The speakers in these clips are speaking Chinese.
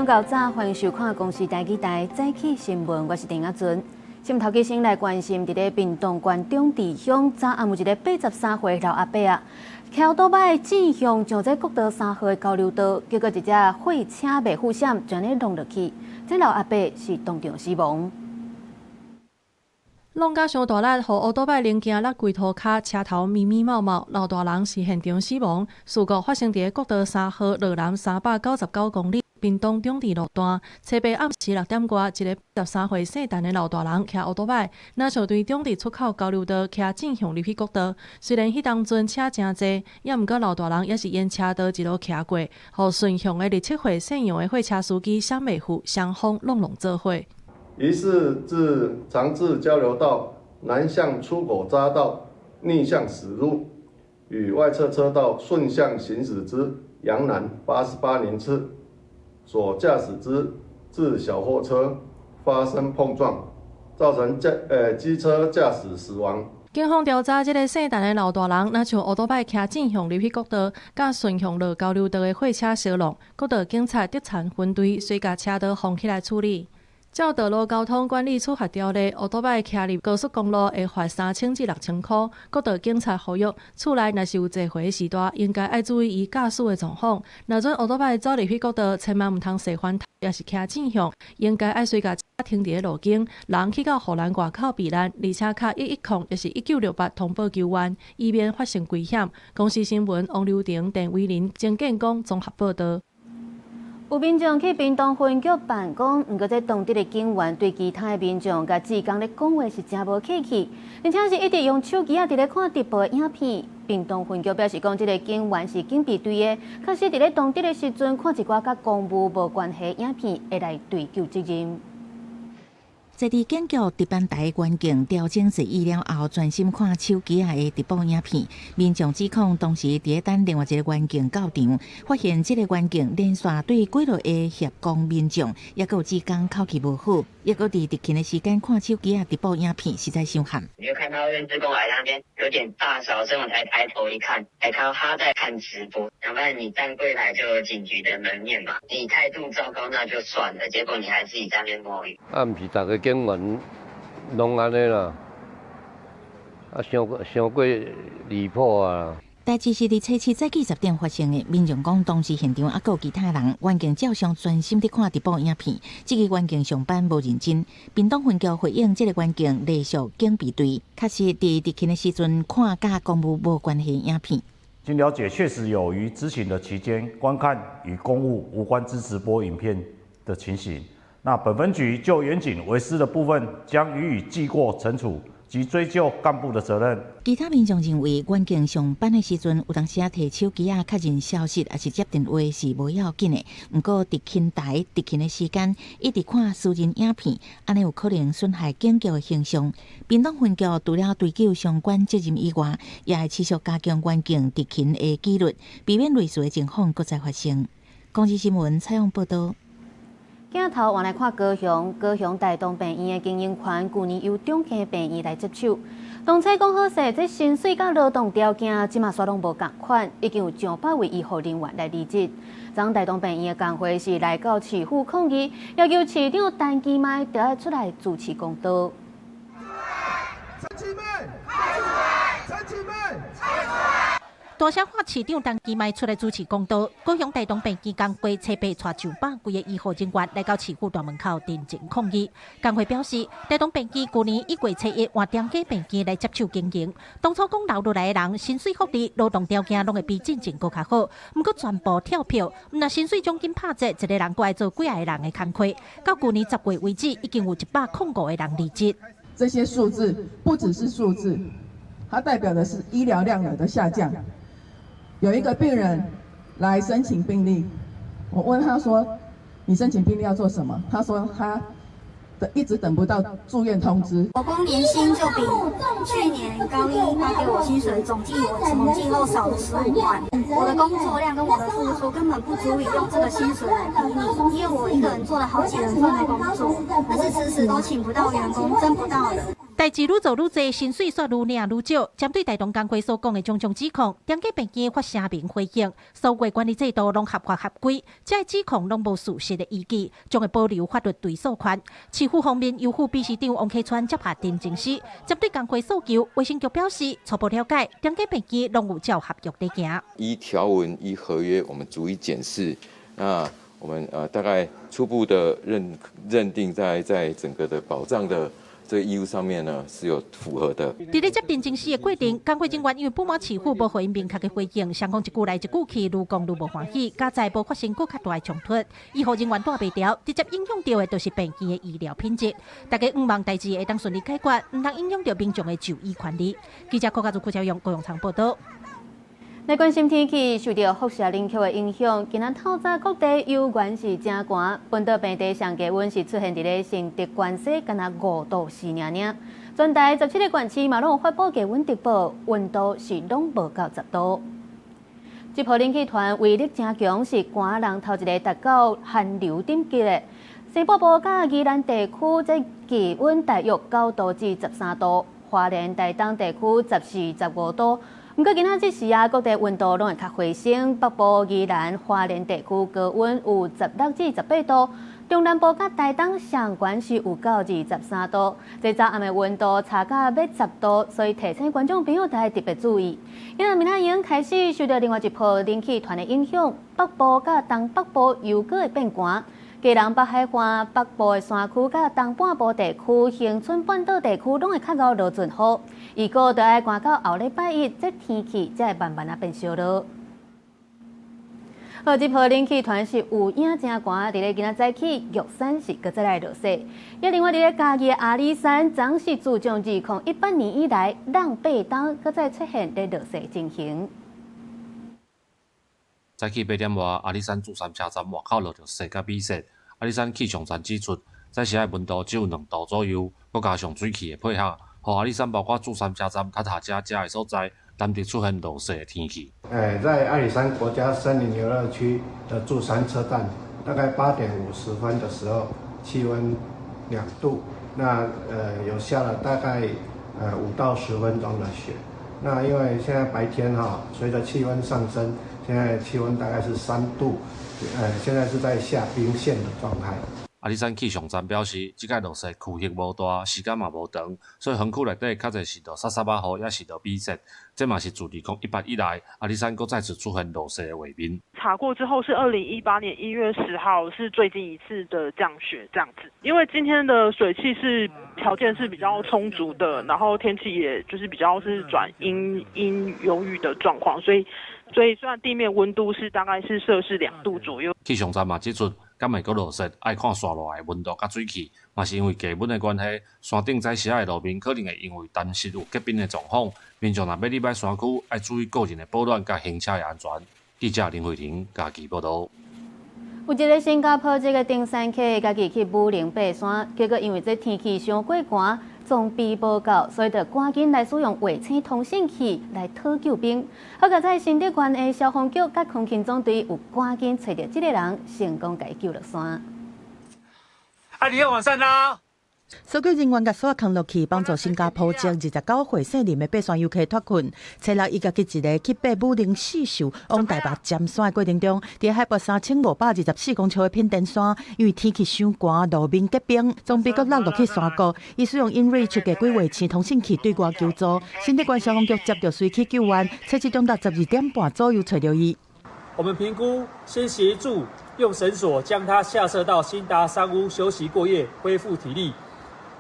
到早，欢迎收看公视台记台早起新闻，我是丁雅纯。新头起先来关心，伫咧屏东县中治乡，早暗有一个83岁老阿伯啊，骑奥多摆正向上在国道3号的交流道，结果一只货车未护伞，全咧弄落去，这老阿伯是当场死亡。弄甲伤大力，互奥多摆零件落规涂骹，车头密密冒冒，老大人是现场死亡。事故发生伫国道3号路南399公里。屏东中治路段，初八暗时6点外，一个83岁姓陈的老大人骑奥多摆，若像对中治出口交流道骑正向入去国道。虽然迄当阵车真济，也毋过老大人也是沿车道一路骑过，互顺向的27岁姓杨的货车司机相袂赴双方弄做伙。于是自长治交流道南向出口匝道逆向驶入，与外侧车道顺向行驶之阳南88年次所驾驶之自小货车发生碰撞，造成机车驾驶死亡。警方调查，这个姓陈的老大人，若像奥多摆骑正向入去国道，甲顺向落交流道的货车相撞，国道警察特产分队随甲车道封起来处理。照道路交通管理处罚条例，奥多摆骑入高速公路会罚3000至6000块。国道警察呼吁，厝内若是有坐回时段，应该爱注意伊驾驶的状况。若准奥多摆走入去国道，千万毋通驶反头，也是骑正向，应该爱随甲车停伫路径，人去到护栏外口避难，而且卡110就是1968通报救援，以免发生危险。公视新闻王柳婷、陈伟林、郑建光综合报道。有民众去屏东分局办公，毋过在当地的警员对其他的民众甲职工咧讲话是真无客气，而且是一直用手机伫咧看直播的影片。屏东分局表示讲，这个警员是警备队的，确实伫咧当地的时阵看一寡甲公务无关系影片，会来追究责任。在伫警局值班台关键调整座椅了后，专心看手机的直播影片。民众指控当时伫咧等另外一个关键到场，发现这个关键连续对几落的协工民众，也有职工口气无好，也有伫特勤的时间看手机直播影片，实在伤寒。你就看到院职工来那边有点大小声，我才抬头一看，才看到他在看直播。要不然你站柜台就有警局的门面嘛，你态度糟糕那就算了，结果你还自己在那边摸鱼。毋是大家警员拢安尼啦，伤过离谱啊！代志是伫初7早起10点发生的。民众讲，当时现场还有其他人，员警照常专心伫看直播影片。这个员警上班无认真。屏东分局回应，这个员警隶属警备队，确实伫执勤的时阵看甲公务无关系影片。经了解，确实有于执勤的期间观看与公务无关之直播影片的情形。那本分局就远景为师的部分，将予以记过惩处及追究干部的责任。其他民众认为，员警上班的时阵有当时摕手机确认消息，还是接电话是无要紧的。不过，执勤台执勤的时间一直看私人影片，安尼有可能损害警局的形象。屏东分局除了追究相关责任以外，也会持续加强员警执勤的纪律，避免类似的情况再再发生。公视新闻采访报道。镜头换来看高雄大同病院的经营权，去年由中坑病院来接手。当初讲好势，这薪水甲劳动条件，即马煞拢无共款，已经有上百位医护人员来离职。昨大同病院的工会是来到市府抗议，要求市长陈其迈就要出来主持公道。陈其迈，陈其迈，大声喊市长陈其迈出来主持公道。高雄大同病院工会初八带上百几个医护人员来到市府大门口认真抗议。工会表示，大同病院去年1月初1换点假病院来接手经营，当初讲留落来的人薪水福利、劳动条件拢会比进前更较好，不过全部跳票，若薪水奖金拍折，一个人过来做几个人的工课。到去年10月为止，已经有105个人离职。这些数字不只是数字，它代表的是医疗量能的下降。有一个病人来申请病历，我问他说：“你申请病历要做什么？”他说他一直等不到住院通知。我光年薪就比去年高一发给我薪水总计后少了15万。我的工作量跟我的付出根本不足以用这个薪水来比拟，因为我一个人做了好几人份的工作，但是迟迟都请不到员工，争不到人。大代志愈做愈多，薪水却愈领愈少。针对台东工会所讲的种种指控，中计病院发声明回应，所有管理制度拢合法合规，这指控拢无事实的依据，将会保留法律追诉权。市府方面，由副秘书长王启川接下陈情书，针对工会诉求，卫生局表示，初步了解，中计病院拢有照合约在行。依条文、依合约，我们逐一检视。那我们大概初步的认定在整个的保障的这个义务上面呢是有符合的。伫咧接陈情书的过程，工会人员因为不满市府无回应明确的回应，双方一句来一句去，愈讲愈无欢喜，加在无发生更较大的冲突。医护人员带袂调，直接影响到的就是病院的医疗品质。大家希望代志会当顺利解决，唔通影响到民众的就医权利。记者郭家祖、邱永、高永昌报道。来关心天气，受到辐射冷却的影响，今仔透早各地油源是真寒，本岛平地上低温是出现伫咧新竹县西，敢若5度4尔尔。全台17个县市嘛拢有发布低温特报，温度是拢无到10度。这波冷气团威力真强，是寒人头一个达到寒流顶级的。西北部甲宜兰地区这气温大约9度至13度，花莲台东地区14、15度。不过今仔这时啊，各地温度拢会较回升，北部宜兰、花莲地区高温有16至18度，中南部甲台东上悬是有9至13度。这早暗的温度差到要10度，所以提醒观众朋友要特别注意。因为明仔已经开始受到另外一波冷气团的影响，北部甲东北部又搁会变寒。基隆北海岸北部的山区、甲东半部地区、恒春半岛地区，拢会较早落阵雨。预估就要寒到后礼拜一，这天气才会慢慢啊变小热。好，这波冷气团是有影真寒，伫咧今仔早起，玉山是搁再来落雪。也另外伫咧嘉义的阿里山，总是自从2018年以来，让北东搁再出现咧落雪情形。早起8点外，阿里山珠山车站外口落着雪甲米雪。阿里山气象站指出，早时的温度只有2度左右，佮加上水汽的配合，互阿里山包括珠山车站塔塔遮的所在，难得出现落雪的天气。在阿里山国家森林游乐区的珠山车站，大概8点50分的时候，气温2度，那有下了大概5到10分钟的雪。那因为现在白天随着气温上升，现在气温大概是3度，现在是在下冰线的状态。阿里山气象站表示，即届落雪区域无大，时间嘛无长，所以园区内底较侪是着沙沙巴雨，也是着米雪。这嘛是自2018以来，阿里山再次出现落雪的画面。查过之后是2018年1月10号是最近一次的降雪这样子。因为今天的水汽是条件是比较充足的，然后天气也就是比较是转阴有雨的状况，所以虽然地面温度是大概是摄氏2度左右。气象站嘛指出，敢会阁落雪，爱看山路的温度甲水汽，嘛是因为低温的关系，山顶在时的路面可能会因为担心有结冰的状况，民众若要入山区，爱注意个人的保暖甲行车的安全。记者林慧婷家己报道。有一个新加坡这个登山客家己去武陵爬山，结果因为这天气伤过寒，装备无够，所以就赶紧来使用卫星通信器来讨救兵。好在在新竹县的消防局甲空勤总队有赶紧找到这个人，成功解救落山。你要往上啦！搜救人员甲所扛落去，帮助新加坡籍29岁姓林的爬山游客脱困。找到伊家己一个去爬武陵四秀往台北尖山的过程中，伫海拔3524公尺的品登山，因为天气伤寒，路面结冰，装备阁落落去山谷。伊使用 InReach 的几卫星通信器对外求助。新竹县消防局接到随去救援，测试中到12点半左右找到伊。我们评估，先协助用绳索将他下设到新达山屋休息过夜，恢复体力。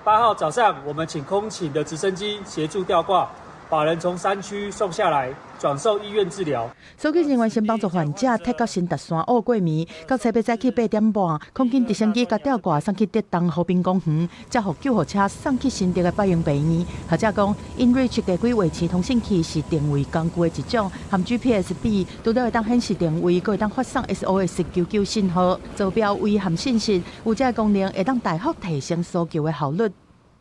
8号早上，我们请空勤的直升机协助吊挂，把人从山区送下来，转送医院治疗。搜救人员先帮助患者摕到新达山坳过暝，到差不多早起8点半，空军直升机甲吊挂送去德东和平公园，才互救护车送去新竹的百荣病院。学者讲 ，InReach 地区卫星通信器是定位工具的一种，和 GPS 比，除了会当显示定位，阁会当发送 SOS 求救信号，坐标位和信息，有这个功能会当大幅提升搜救的效率。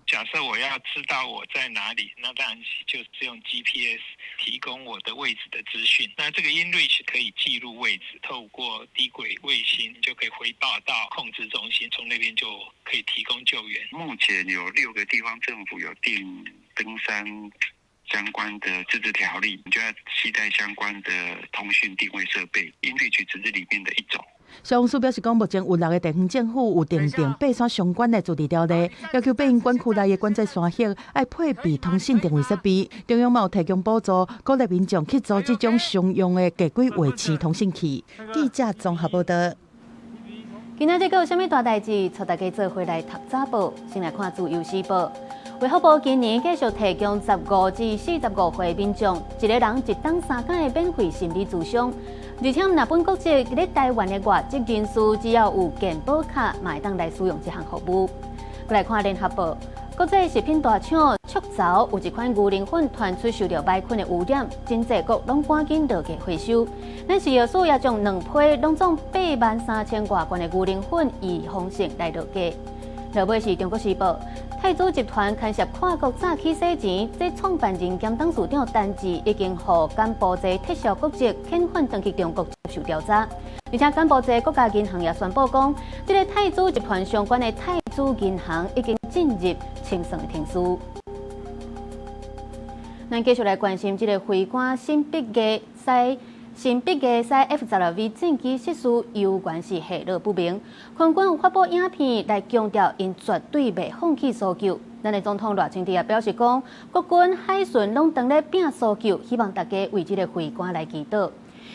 假设设我要知道我在哪里，那当然就是用 GPS 提供我的位置的资讯。那这个 InReach 可以记录位置，透过低轨卫星就可以回报到控制中心，从那边就可以提供救援。目前有6个地方政府有订登山相关的自治条例，你就要携带相关的通讯定位设备。InReach 只是里面的一种。上司表示讲，目前有6个地方政府有订定爬山相关的自治条例，要求爬行管区内的管制山隙要配备通讯定位设备。中央嘛有提供补助，鼓励民众去做这种商用的低轨卫星通讯器。记者综合报道。今仔日有啥物大代志？带大家做回来读早报，先来看自由时报。卫福部今年继续提供15至45岁民众一个人1档3天的免费心理咨商，而且若本国籍在台湾的外籍人士，只要有健保卡，嘛会当来使用这项服务。再来看联合报，国际食品大厂雀巢有一款牛奶粉传出受到歹菌的污染，真济国拢赶紧落价回收。咱食药署也将2批拢总83000多罐的牛奶粉以方式来落价。落尾是中国时报。泰资集团牵涉跨国诈欺洗钱，这创办人兼董事长陈志已经获柬埔寨特殊国籍遣返回去中国接受调查，而且柬埔寨国家银行也宣布讲，这个泰资集团相关的泰资银行已经进入清算的程序。咱继续来关心这个飞官新笔嘅西 F-16V 战机失事有关是下落不明，空军有发布影片来强调，因绝对袂放弃搜救。咱的总统赖清德也表示讲，国军海巡拢当咧拼搜救，希望大家为这个飞官来祈祷。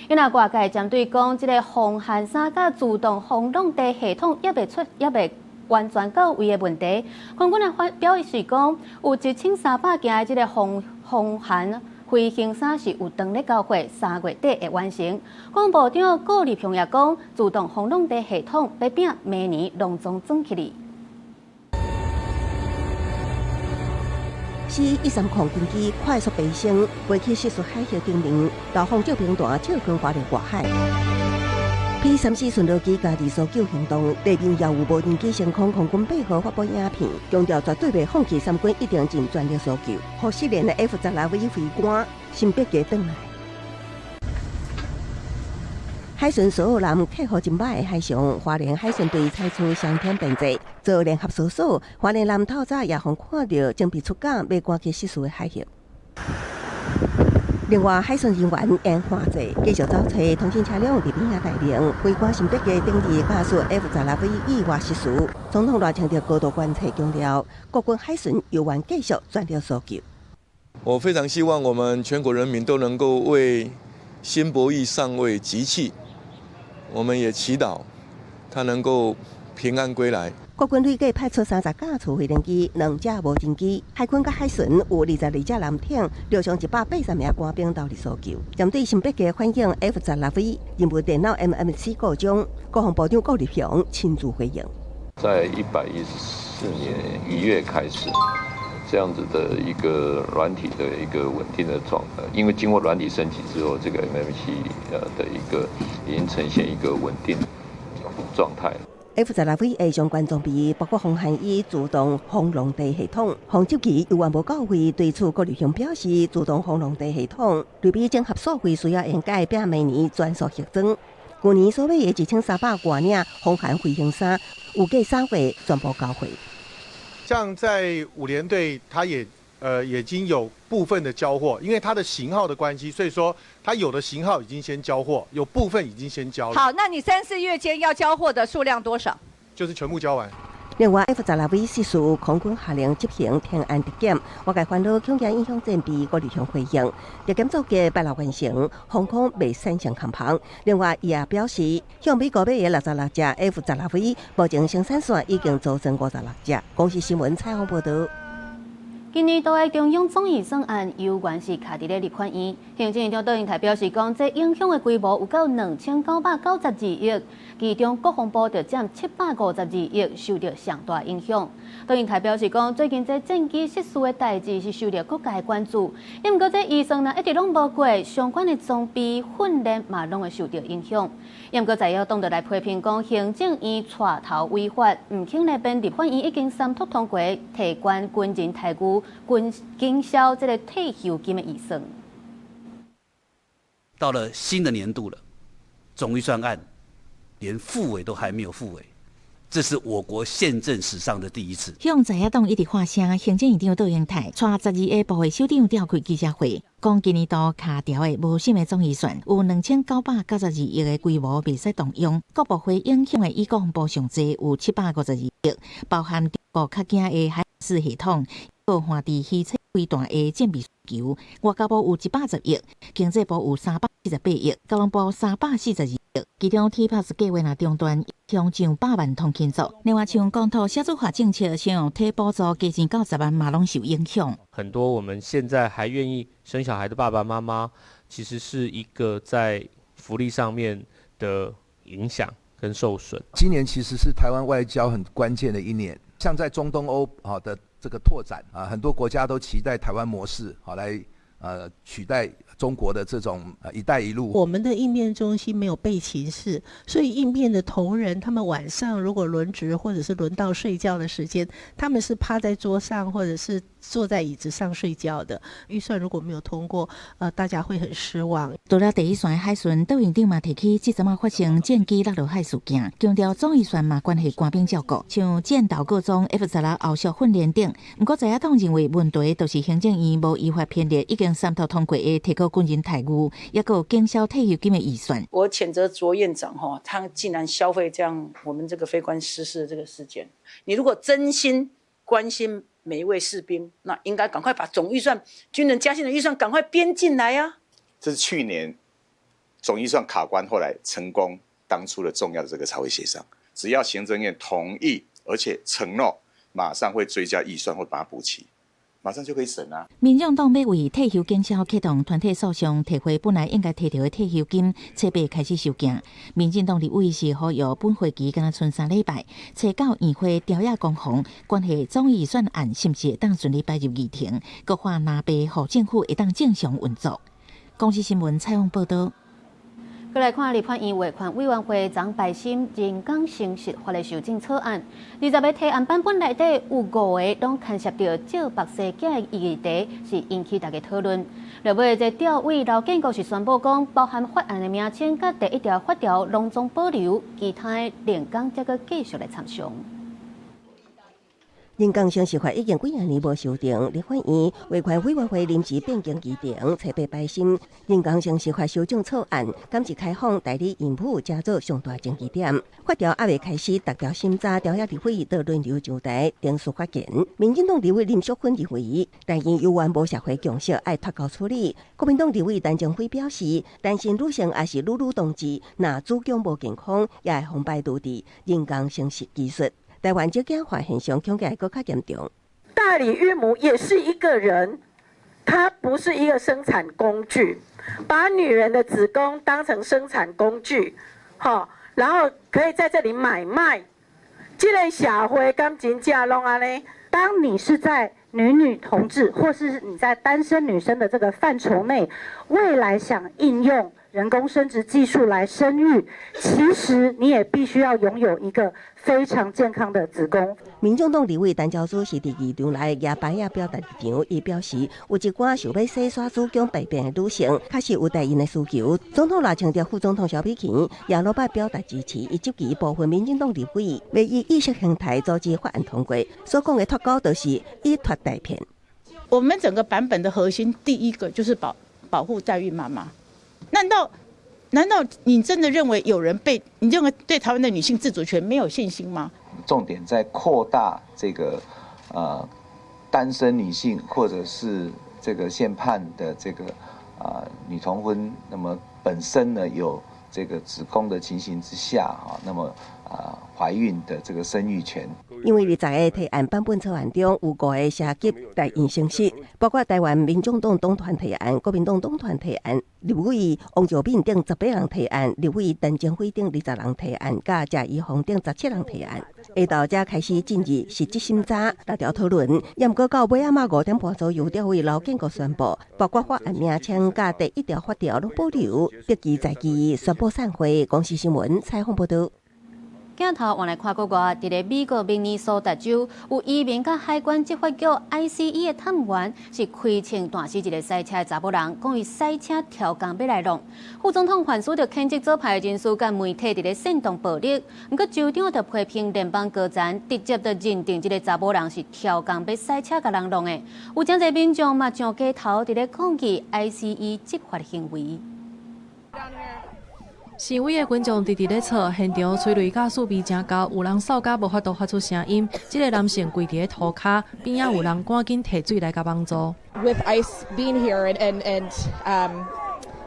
因为外界针对讲，这个防寒衫甲自动防冻地系统也袂完全到位的问题，空军也表示讲，有1300件的这个防寒飞行衫是有当咧交货，3月底会完成。国防部长顾立雄也讲，自动防冻地系统要拼明年隆重装起嚟。C-130空军机快速飞升，飞去失速海峡顶面，导航照平台跳ขึ้น华联外海。P-34巡逻机家己搜救行动，地面也有无人机升空空军配合发布影片，强调绝对袂放弃三军一定尽全力搜救，让失联的 F-16V 飞官新笔记转来。海巡所有人克服真歹的海上，花莲海巡队采取相天便制，做联合搜索。花莲南透早也互看到准备出港，要赶去失事的海峡。另外，海巡人员沿岸际继续找找通讯车辆伫边仔待命，飞官新笔记登记驾驶 F-16V 意外失事。总统赖清德高度关切，强调国军海巡有愿继续全力搜救。我非常希望我们全国人民都能够为辛伯义上尉集气。我们也祈祷他能够平安归来。国军累计派出30架次飞行机、2架无人机，海军甲海巡有22架舰艇，陆上180名官兵投入搜救。针对新笔记反映 F-16V 因为电脑 MMC 故障，国防部长顾立雄亲自回应。在114年1月开始，这样子的一个软体的一个稳定的状态，因为经过软体升级之后，这个 MMC 的一个已经呈现一个稳定状态。F-16V 的相关装备包括防寒衣、自动防冻地系统、防湿机，有完无到位。对此，顾立雄表示，自动防冻地系统类比整合所费需要应该并明年全数核装。去年所买的1300多领防寒飞行衫，有计3月全部交货。像在5联队，它也已经有部分的交货，因为它的型号的关系，所以说它有的型号已经先交货，有部分已经先交了。好，那你3、4月间要交货的数量多少？就是全部交完。另外 ，F-16V 失事，空军下令执行天安特检，外界烦恼恐惊影响战备，顾立雄回应，特检作业8日完成，航空未产生空棚。另外，伊也表示，向美国买的66架 F-16V，目前生产线已经组成56架。公司新闻采访报道。今年度的中央总预算案有关是卡伫咧立法院，行政院长窦英台表示讲，这影响的规模有到2992亿，其中国防部就占752亿，受到上大影响。窦英台表示讲，最近这战机失事的代志是受到各界关注，因毋过这预算呢一直拢无过，相关的装备训练嘛拢会受到影响。因毋过在野党就来批评讲，行政院带头违法，毋肯那边立法院已经三读通过提关军人待遇。经销这个退休金的预算，到了新的年度了，总预算案连复委都还没有复委，这是我国宪政史上的第一次。向在野党一直发声，行政院长窦英台带12个部会首长召开记者会，讲今年度卡条的无审的总预算有2992亿的规模未使动用，各部会影响的以国防部上济有752亿，包含国较惊的海事系统。换地汽车飞弹的建备需求，外交部有110亿，经济部有378亿，交通部342亿，其中 TPAS 计划若中断，影响上100万通勤族。另外，像公土小组化政策，先用体补助加钱90万嘛，拢受影响。很多我们现在还愿意生小孩的爸爸妈妈，其实是一个在福利上面的影响跟受损。今年其实是台湾外交很关键的一年，像在中东欧的这个拓展啊，很多国家都期待台湾模式来取代中国的这种一带一路。我们的应变中心没有备勤室，所以应变的同仁他们晚上如果轮值或者是轮到睡觉的时间，他们是趴在桌上或者是坐在椅子上睡觉的。预算如果没有通过，大家会很失望。除了第一线的海巡，窦院长嘛提起这阵啊发生战机落落海事件，强调总预算嘛关系官兵照顾，像舰岛各种 F-16后续训练等。不过在野党认为问题就是行政院无依法编列已经3读通过的提高军人待遇，也有减少退休金的预算。我谴责卓院长他竟然消费这样我们这个非官失事的这个事件。你如果真心关心每一位士兵，那应该赶快把总预算、军人加薪的预算赶快编进来啊！这是去年总预算卡关，后来成功当初的重要的这个财会协商，只要行政院同意，而且承诺，马上会追加预算或把它补齐。马上就可以审啊！民众党要为退休减少启动团体诉讼，提回本来应该提到的退休金，7月开始收件。民进党立委是呼吁本会期敢若剩3礼拜，找到议会调解攻防，关系总预算案是不是会当顺利摆入议程，各化拿白，互政府会当正常运作。公视新闻采访报道。再来看立法院卫权委员会昨摆审人工生殖法的修正草案，20个提案版本内底有5个拢牵涉到照白蛇假的议题，是引起大家讨论。落尾这调委劳建国是宣布讲，包含法案的名称甲第1条法条拢总保留，其他的连工则个继续来参详。人工生殖法已经几啊年无修订，立法院卫权委员会临时变更议程，7月摆审人工生殖法修正草案，今次开放代理孕妇加做上大争议点。法条还未开始逐条审查，调解立委都轮流上台提出发言。民进党立委林淑芬认为，但因有关无社会共识，爱脱钩处理。国民党立委陈정辉表示，担心女性也是女同志，若子宫无健康，也会妨碍女的人工生殖技术。台湾这件化现象恐怕更加严重。代理孕母也是一个人，她不是一个生产工具，把女人的子宫当成生产工具，然后可以在这里买卖。这个社会敢真正拢安尼？当你是在女同志，或是你在单身女生的这个范畴内，未来想应用人工生殖技术来生育，其实你也必须要拥有一个非常健康的子宫。民众党立委陈昭珠是第2场来牙白亚表达立场，伊表示有一寡想要洗刷子宫病变的女性，确实有代因的需求。总统也强调，副总统萧美琴也落摆表达支持，以及其部分民进党立委要以意识形态阻止法案通过，所讲的脱钩就是以脱代骗。我们整个版本的核心，第一个就是保护代孕妈妈。难道你真的认为有人你认为对台湾的女性自主权没有信心吗？重点在扩大这个单身女性或者是这个现判的这个女同婚，那么本身呢有这个子宫的情形之下那么怀孕的这个生育权。因为20个提案版本草案中有5个涉及台因形式，包括台湾民众党党团提案、国民党党团提案、立委王兆敏等18人提案、立委陈建辉等20人提案，甲谢依凤等17人提案。下昼才开始进入实质审查、大条讨论，也毋过到尾仔5点半左右，调会劳建国宣布，包括法案名称甲第1条法条拢保留，得期在期宣布散会。公司新闻采访报道。镜头换来看国外，伫咧美国明尼苏达州有移民甲海关执法局 ICE 的探员是开枪断死一个赛车的查某人，讲伊赛车跳江要来弄。副总统反诉着牵制左派的人士甲媒体伫咧煽动暴力，不过州长就批评联邦高层直接就认定这个查某人是跳江要赛车甲人弄的。有真侪民众嘛上街头伫咧抗议 ICE 执法的行为。示威的群众直直咧吵，现场催泪甲速味真高，有人扫甲无法度发出声音。这个男性跪伫咧涂骹，边仔有人赶紧提水来甲帮助。With ICE being here and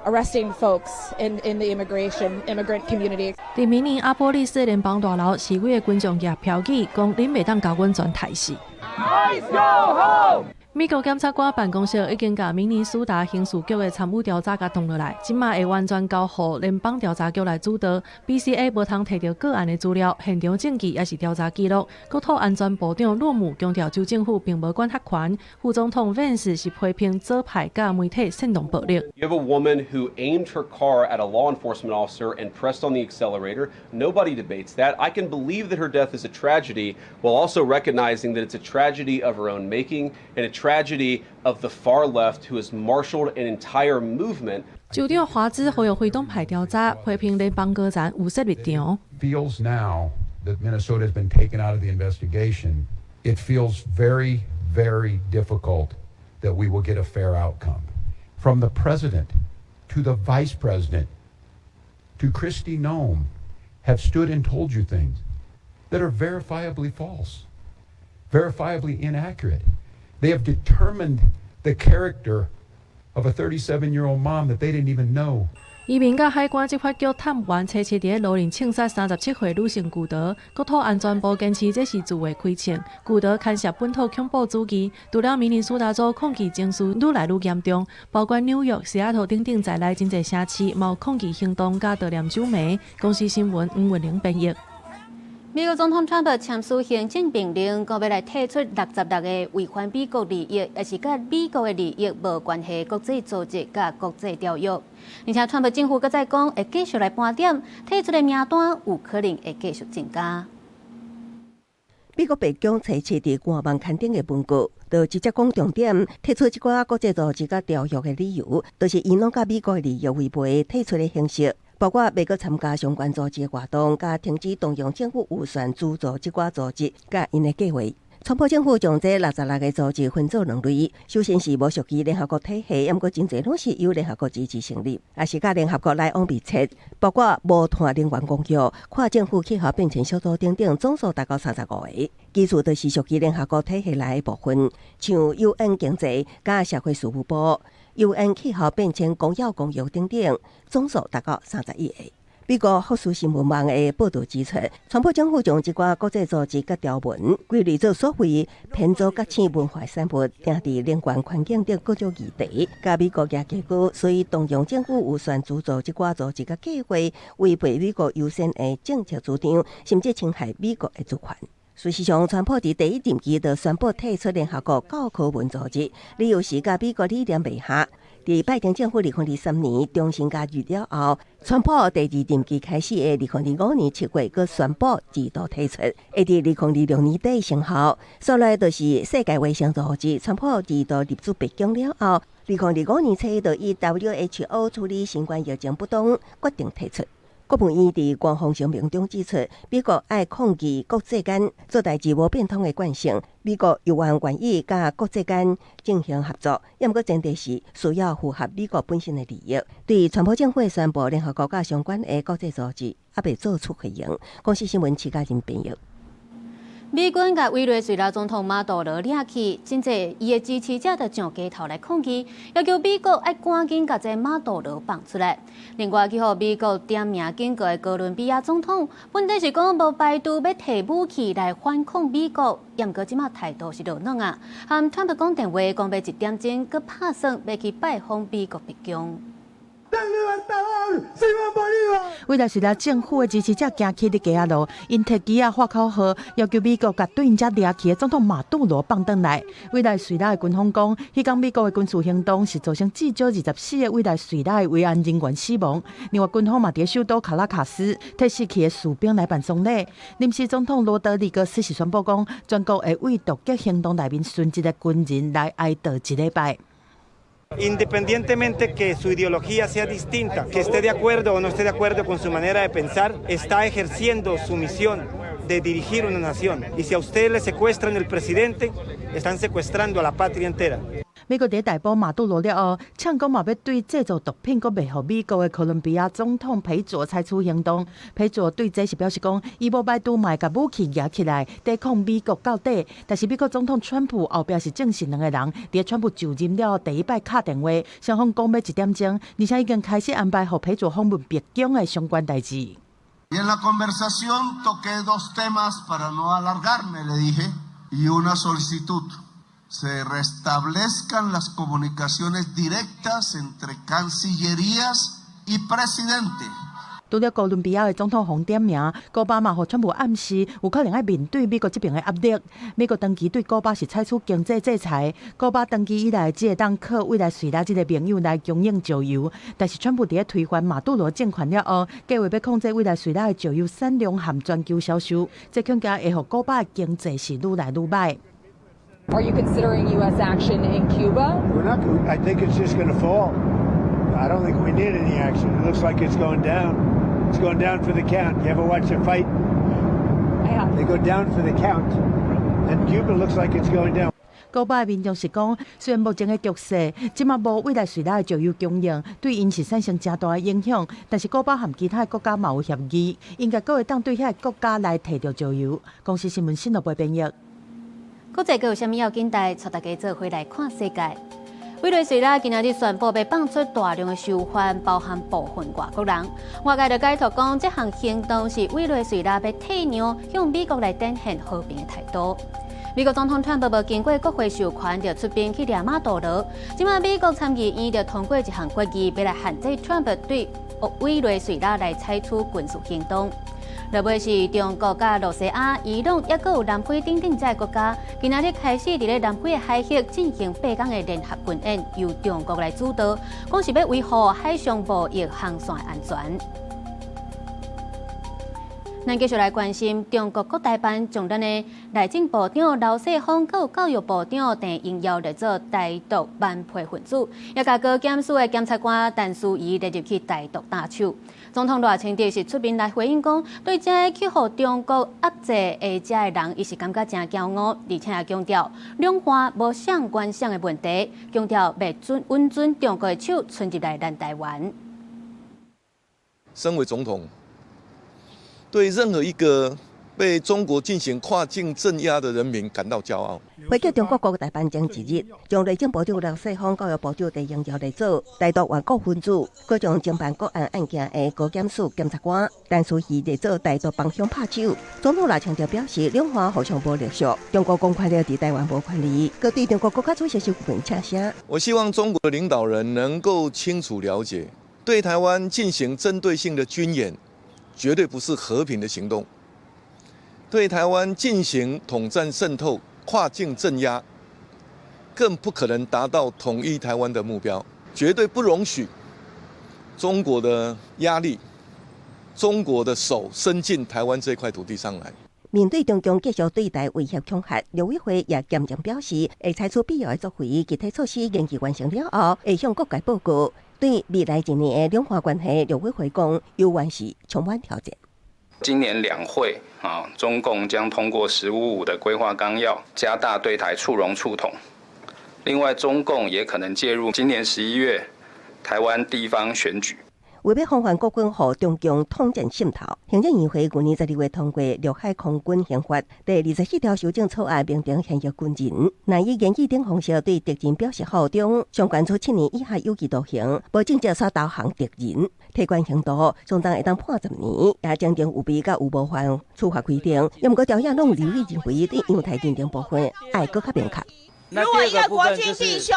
arresting folks in the immigrant community。伫明尼阿波利斯联邦大楼，示威的群众举标语，讲恁袂当甲阮全刣死。ICE go home！美国检察官办公室已经甲明尼苏达刑事局的参与调查甲动落来，即马会完全交予联邦调查局来主导。BCA 无通摕到个案的资料、现场证据，也是调查记录。国土安全部长洛姆强调，州政府并无管辖权。副总统 Vance 是批评左派甲媒体煽动暴力。You have a woman who aimed her car at a law enforcement officer and pressed on the accelerator. Nobody debates that. I can believe that her death is a tragedy, while also recognizing that it's a tragedy of her own making and a tragedy of the far left who has marshaled an entire movement. 州长华兹呼吁非党派调查，批评联邦高层有失立场。Feels now that Minnesota has been taken out of the investigation, it feels very, very difficult that we will get a fair outcome. From the president to the vice president to Kristi Noem have stood and told you things that are verifiably false, verifiably inaccurate. They have determined the character of a 37-year-old mom that they didn't even know. 移民甲海关执法局探员车车伫咧罗林庆杀37岁女性古德，国土安全部坚持这是自卫开枪。古德牵涉本土恐怖主义，除了明尼苏达州抗议情绪愈来愈严重，包括纽约、西雅图等等在内真侪城市嘛有抗议行动甲悼念州眉。公司新闻吴文玲编译。美国总统川普签署行政命令，要来退出66个违反美国利益，也是甲美国的利益无关系国际组织甲国际条约。而且川普政府搁再讲，会继续来盘点退出的名单，有可能会继续增加。美国白宫在设伫官网刊登的文告，就直接讲重点，提出一寡国际组织甲条约的理由，就是因拢甲美国的利益违背退出的形式。包括袂阁参加相关组织的活动，甲停止动用政府预算资助即寡组织，甲因的计划。川普政府将这66个组织分做2类，首先是无属于联合国体系，也毋过真侪拢是由联合国支持成立，也是甲联合国来往密切，包括无碳能源公约、跨政府气候变迁小组等等，总数达到35个。其次就是属于联合国体系内的部分，像 UN 经济甲社会事务部、UN 气候变迁公约等等，总数达到31个。美国福斯新闻网的报道指出，川普政府将这寡国际组织甲条文归类做所谓偏左甲轻文化产物，定伫能源环境等各种议题，甲美国牙结果，所以动用政府预算资助这寡组织甲计划，违背美国优先的政策主张，甚至侵害美国的主权。事实上，川普伫第一任期就宣布退出联合国教科文组织，理由是甲美国理念袂合。伫拜登政府2023年中心加入了后，川普第二任期开始的2025年7月，佮宣布自动退出，会伫2026年底生效。所来就是世界卫生组织，川普自动入驻白宫了后，2025年7月就以 WHO 处理新冠疫情不当，决定退出。国务院伫官方声明中指出，美国爱抗议国际间做代志无变通的惯性。美国有愿意甲国际间进行合作，也毋过前提是需要符合美国本身的利益。对川普政府宣布联合国甲相关的国际组织，还未做出回应。公司新闻齐家人编译。美军甲委内瑞拉总统马杜罗抓去，真济伊的支持者就上街头来抗议，要求美国要赶紧甲这马杜罗放出来。另外，去互美国点名警告的哥伦比亚总统，本地是讲无排除要摕武器来反抗美国，不过即马态度是落软啊。和川普讲电话，讲要1点钟，佮拍算要去拜访美国白宫。委内瑞拉政府的支持者行起伫街仔路，因摕旗喊口号，要求美国甲对因遮掠去的总统马杜罗放倒来。委内瑞拉的军方讲，迄天美国的军事行动是造成至少24个委内瑞拉的维安人员死亡。另外，军方嘛伫首都卡拉卡斯替死去的士兵来办丧礼。临时总统罗德里格斯是宣布讲，全国会为突击行动内面殉职的军人来哀悼1礼拜。Independientemente que su ideología sea distinta, que esté de acuerdo o no esté de acuerdo con su manera de pensar, está ejerciendo su misión de dirigir una nación. Y si a ustedes le secuestran el presidente, están secuestrando a la patria entera. 美国伫逮捕马杜罗了后，呛讲嘛要对制造毒品，佮卖互美国的哥伦比亚总统佩佐采取行动。佩佐对这是表示讲，伊无摆拄卖甲武器举起来抵抗美国到底。但是美国总统川普后壁是正是2个人，伫川普就任了第一摆敲电话，双方讲要1点钟，而且已经开始安排互佩佐访问白宫的相关代志。Y en la conversación toqué 2 temas para no alargarme, le dije, y una solicitud.Se restablezcan las comunicaciones directas entre cancillerías y presidente. 除了哥伦比亚的总统洪点名，古巴嘛，互川普暗示有可能要面对美国这边的压力。美国长期对古巴是采取经济制裁，古巴长期以来只会当靠委内瑞拉这个盟友来供应石油。但是川普伫推翻马杜罗政权了后，计划要控制委内瑞拉的石油产量和全球销售，这恐惊会互古巴的经济是愈来愈歹。Are you considering U.S. action in Cuba? We're not. I think it's just going to fall. I don't think we need any action. It looks like it's going down. It's going down for the count. You ever watch a fight? They go down for the count, and Cuba looks like it's going down. 古巴的民众是讲，虽然目前的局势即马无委内瑞拉的石油供应，对因是产生真大的影响，但是古巴和其他的国家嘛有协议，应该阁会当对遐个国家来摕到石油。公司新闻新闻部编译。国际阁有啥物要紧带，带大家做回来看世界。委内瑞拉今仔日宣布要放出大量的囚犯，包含部分外国人。外界就解读讲，这项行动是委内瑞拉要退让，向美国来展现和平的态度。美国总统川普无经过国会授权，就出兵去抓马杜罗。即马美国参议院就通过一项决议，要来限制川普对委内瑞拉来采取军事行动。落尾是中国、甲罗西亚、伊朗，也阁有南非等等这国家，今仔日开始伫咧南非的海峡进行8天的联合军演，由中国来主导，讲是要维护海上贸易航线安全。咱继续来关心中国国台办将咱的内政部长刘世芳，佮教育部长郑英耀列做台独蛮配分子，也甲高检署的检察官陈淑仪列入去台独打手。总统赖清德是出面来回应讲，对这去互中国压制的这的人，伊是感觉真骄傲，而且也强调两岸无相关性的问题，强调袂允准中国的手伸入来咱台湾。身为总统，对任何一个被中国进行跨境镇压的人民感到骄傲。回叫中国国台办将1日，将内政部长刘世芳、教育部长郑英耀列做台独顽固分子，佮将侦办国安案件的高检署检察官陈淑仪列做台独帮凶拍手。总统赖清德表示，两岸互相无隶属，中国公开了伫台湾无权利，佮对中国国家主席习近平请声。我希望中国的领导人能够清楚了解，对台湾进行针对性的军演，绝对不是和平的行动。对台湾进行统战渗透、跨境镇压，更不可能达到统一台湾的目标。绝对不容许中国的压力、中国的手伸进台湾这块土地上来。面对中共继续对台威胁恐吓，陆委会也严正表示，会采取必要的作为，具体措施研究完成了后，会向各界报告。对未来1年的两岸关系，陆委会讲，有关系充满挑战。今年2会中共将通过“15+5”的规划纲要，加大对台促融促统。另外，中共也可能介入今年11月台湾地方选举。为要防范国军和中共统战渗透，行政院会去年12月通过《陆海空军宪法》第24条修正草案，明定现役军人若以言语等方式对敌人表示效忠，相关处7年以下有期徒刑，无正接受投降敌人，提悬刑度相当会当判10年，也将定有违甲有无犯处罚规定。要毋过条约拢有留意认为对样态认定部分爱更加明确。如果一个国军弟兄，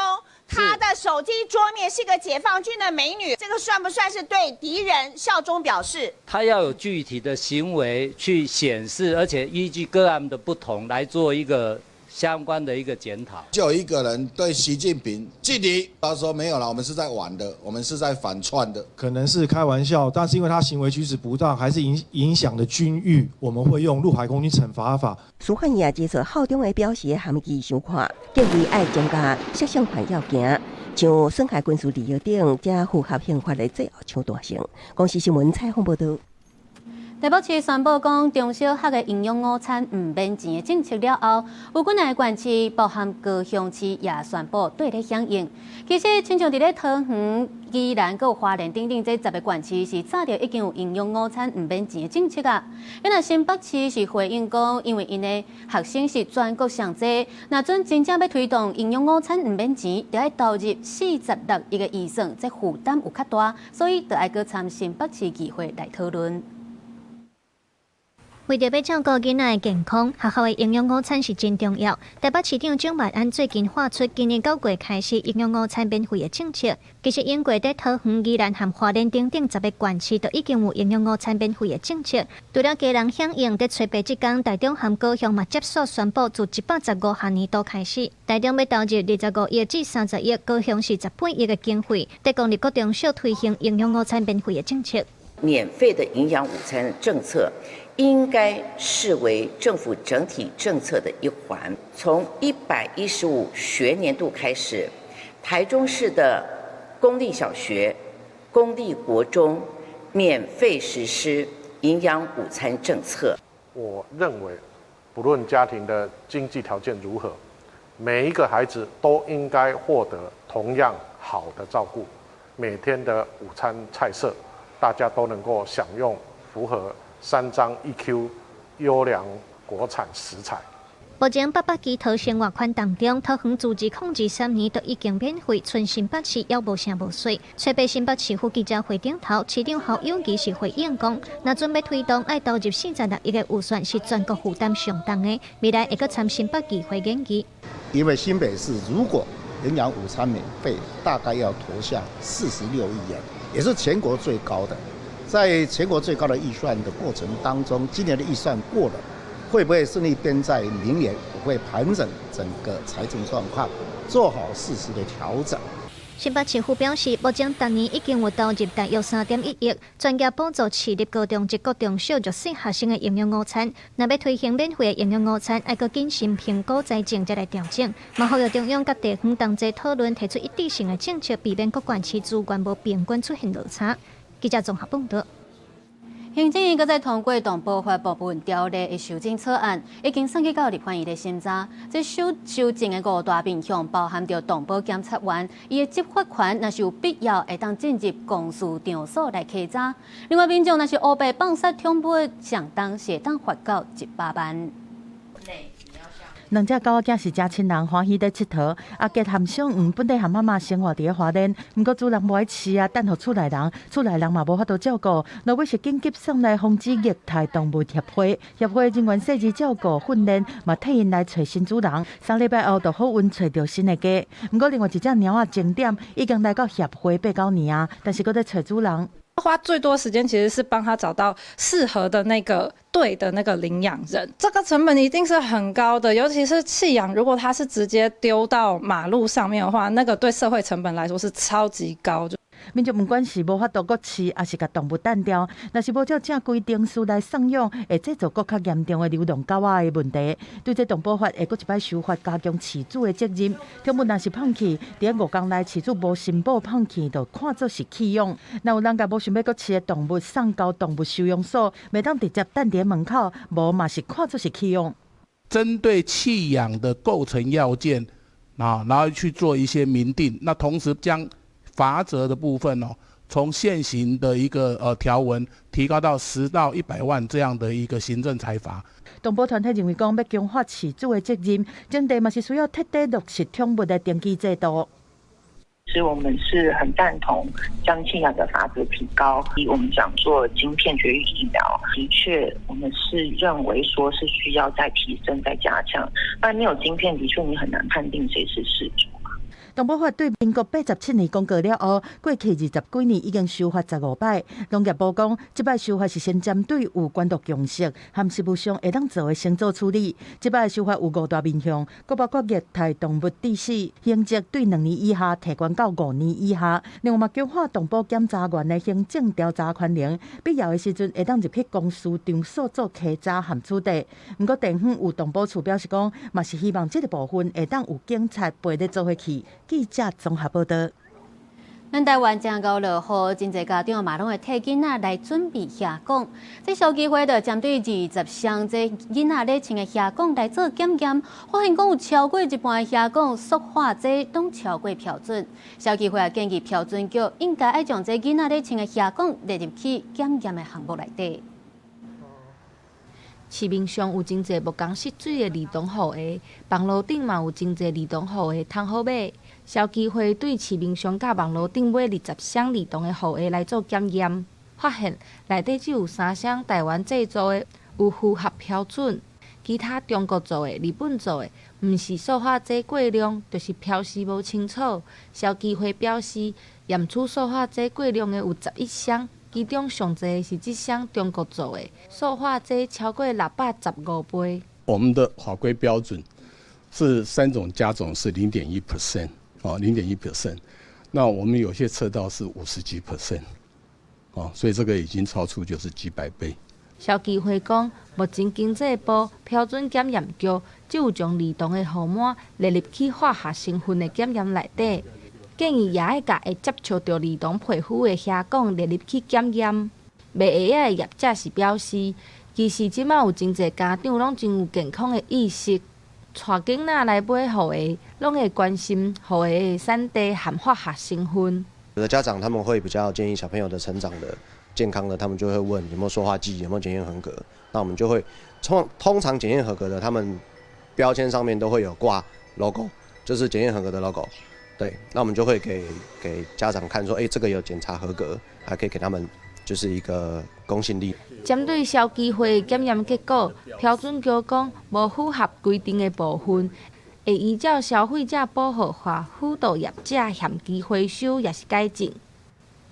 他的手机桌面是个解放军的美女，这个算不算是对敌人效忠表示？他要有具体的行为去显示，而且依据个案的不同来做一个相关的一个检讨。就有一个人对习近平距离，他说没有了，我们是在玩的，我们是在反串的，可能是开玩笑，但是因为他行为举止不当，还是影响了军誉，我们会用陆海空军惩罚法。司法院也接受效忠的表示的含义相看，建议爱增加设想犯要件，像损害军事利益等，才符合宪法的最后抢大性。公视新闻采访报道。台北市宣布讲，中小学的营养午餐唔免钱的政策了后，有几个县市，包含高雄市也宣布对咧响应。其实，亲像伫咧桃园、宜兰、有花莲等等这10个县市是早就已经有营养午餐唔免钱的政策啊。那新北市是回应讲，因为因的学生是全国上济，那阵真正要推动营养午餐唔免钱，就要投入46亿个预算，这负担有较大，所以就要搁参新北市议会来讨论。为着要照顾囡仔的健康，学校的营养午餐是真重要。台北市长蒋万安最近发出今年9月开始营养午餐免费的政策。其实英国在桃园、宜兰和花莲等10个县市都已经有营养午餐免费的政策。除了家人响应，在初八即天，台中和高雄嘛接续宣布，自115学年度开始，台中要投入25亿至30亿，高雄是10几亿的经费，在公立各中小推行营养午餐免费的政策。免费的营养午餐政策应该视为政府整体政策的一环。从115学年度开始，台中市的公立小学、公立国中免费实施营养午餐政策。我认为，不论家庭的经济条件如何，每一个孩子都应该获得同样好的照顾。每天的午餐菜色，大家都能够享用符合3张 EQ 优良国产食材。目前800支桃生活款当中，桃园自2023年都已经免费，剩新北市也无啥无水。初八新北市府记者会顶头，市长侯友宜是回应讲，若准备推动爱投入46亿的预算是全国负担上重的，未来会搁参新北议会研议。因为新北市如果营养午餐免费，大概要投下46亿元，也是全国最高的。在全国最高的预算的过程当中，今年的预算过了，会不会顺利编在明年？我会盘整整个财政状况，做好适时的调整。新北市府表示，目前当年已经有投入大约3.1亿，专家补助市立高中及各中小弱势学生的营养午餐。若要推行免费的营养午餐，要搁谨慎评估财政再来调整。嘛，呼吁中央甲地方同齐讨论，提出一致性的政策，避免各县市资源无平均出现落差。记者综合报道。行政院搁在通过动保法部分条例的修正草案，已经送去到立法院的审查。这修正的5大面向，包含着动保检察员伊的执法权，若是有必要，会当进入公诉场所来稽查。另外，民众若是黑白放杀冲突，上当是会当罚到100万。两只狗仔是真亲人，欢喜在佚佗。阿杰含小黄本地和妈妈生活伫花莲，不过主人无爱饲啊，等候厝内人，厝内人嘛无法度照顾。落尾是紧急送来防止虐待动物协会，协会人员细致照顾训练，嘛替因来找新主人。3礼拜后就好运找到新的家。不过另外一只猫仔景点已经来到协会8、9年啊，但是搁在找主人。花最多时间其实是帮他找到适合的那个对的那个领养人，这个成本一定是很高的，尤其是弃养，如果他是直接丢到马路上面的话，那个对社会成本来说是超级高。民众不管是无法度搁饲，还是甲动物单调，若是无照正规定数来送养，会制造搁较严重的流浪狗仔的问题。对这动保法会搁一摆修法，加强饲主的责任。动物若是放弃，伫5天内饲主无申报放弃，就看作是弃养。若有人甲无想要搁饲的动物送到动物收容所，袂当直接等伫门口，无嘛是看作是弃养。针对弃养的构成要件然后去做一些明定，那同时将罚则的部分从现行的一个条文提高到10到100万这样的一个行政裁罚。动保团体认为讲要强化饲主的责任，整地嘛是需要彻底落实宠物的登记制度。所以我们是很赞同将弃养的罚则提高。我们讲做晶片绝育疫苗，的确我们是认为说是需要再提升、再加强。不然没有晶片，的确你很难判定谁是事主。动保法对民国87年公告了后，过去20几年已经修法15摆。农业部讲，这摆修法是先针对有关毒样式和实务上会当做的先做处理。这摆修法有5大面向，佫包括虐待动物致死，刑责对2年以下提悬到5年以下。另外嘛，强化动保检查员的行政调查权能，必要的时阵会当入去公司场所做稽查和处理。不过地方有动保处表示讲，嘛是希望这个部分会当有警察陪咧做伙去。记者综合报道。咱台湾正高落雨，真侪家长嘛拢会替囡仔来准备下岗。这小机会就针对20双这囡仔咧穿的下岗来做检验，发现讲有超过一半的下岗塑化剂拢超过标准。小机会也建议标准局应该爱将这囡仔咧穿的下岗列入去检验的项目内底。市面上有真侪无共湿水的儿童护鞋，网络顶嘛有真侪儿童护鞋通好买。消基会对市面上甲网络顶买20双儿童的护鞋来做检验，发现内底只有3双台湾制作的有符合标准，其他中国做的、日本做的，毋是塑化剂过量，就是标示无清楚。消基会表示，验出塑化剂过量的有11双。其中上侪是这双中国做的，塑化剂超过615倍。我们的法规标准是3种加总是0.1%， 0.1%。那我们有些测到是50几%，所以这个已经超出就是几百倍。消基会讲，目前经济部标准检验局只有将儿童的号码列入去化学成分的检验内底。建议也爱甲会接触到儿童皮肤的下岗列入去检验。卖鞋仔的业者是表示，其实即马有真侪家长拢真有健康的意识，带囡仔来买护鞋，拢会关心护鞋的产地和化学成分。有的家长他们会比较建议小朋友的成长的健康的，他们就会问有没有塑化剂，有没有检验合格。那我们就会通常检验合格的，他们标签上面都会有挂 logo， 就是检验合格的 logo。对，那我们就会给家长看说，这个有检查合格，还可以给他们就是一个公信力。针对消基会检验结果，标准局讲无符合规定的部分，会依照消费者保护法辅导业者嫌期回收也是改进。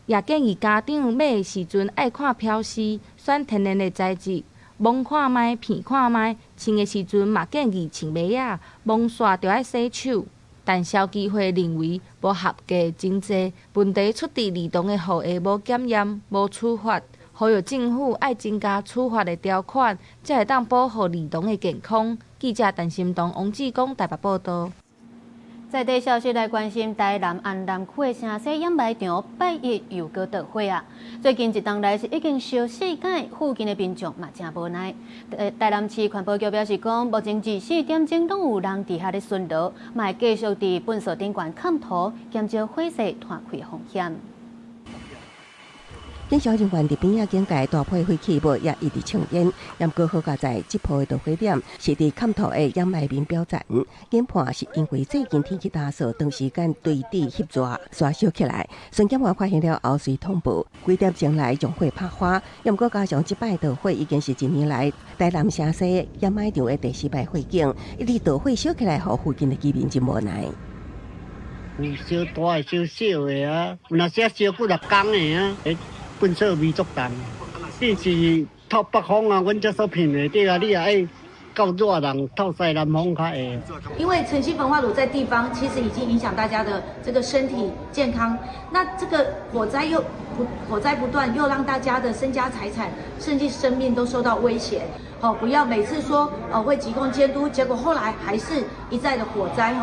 也建议家长买的时阵爱看标示，选天然的材质，摸看卖、片看卖，穿的时阵嘛建议穿袜仔，摸煞就要洗手。但消基会认为，无合格真济问题出伫儿童的护鞋无检验、无处罚，呼吁政府爱增加处罚的条款，才会当保护儿童的健康。记者陈心东、王志光台北报道。在地消息来关心，台南安南区的城西掩埋场拜一又搁倒火啊！最近一冬来是已经烧4间，附近的民众嘛真无奈。台南市环保局表示讲，目前24点钟拢有人伫遐咧巡逻，嘛会继续伫粪扫顶悬砍头，减少火势传开风险。警消人员伫边仔警戒大批火器物也一直抢烟，严格好加在这波的导火点是伫砍头的掩埋面标站。研判是因为最近天气干燥，长时间堆地翕热，刷烧起来。孙检员发现了后，随通报几点钟来用火拍花。严格加上这摆导火已经是1年来台南城西掩埋场的第4摆火警，一直导火烧起来，互附近的居民真无奈。有烧大的、烧小的啊，有那些烧几6工的啊。粪扫味足重，你是透北风啊，阮才所骗的对啊，你也爱够热人透西南风较会。因为晨曦焚化炉在地方其实已经影响大家的这个身体健康，那这个火灾不断，又让大家的身家财产甚至生命都受到威胁。不要每次说会提供监督，结果后来还是一再的火灾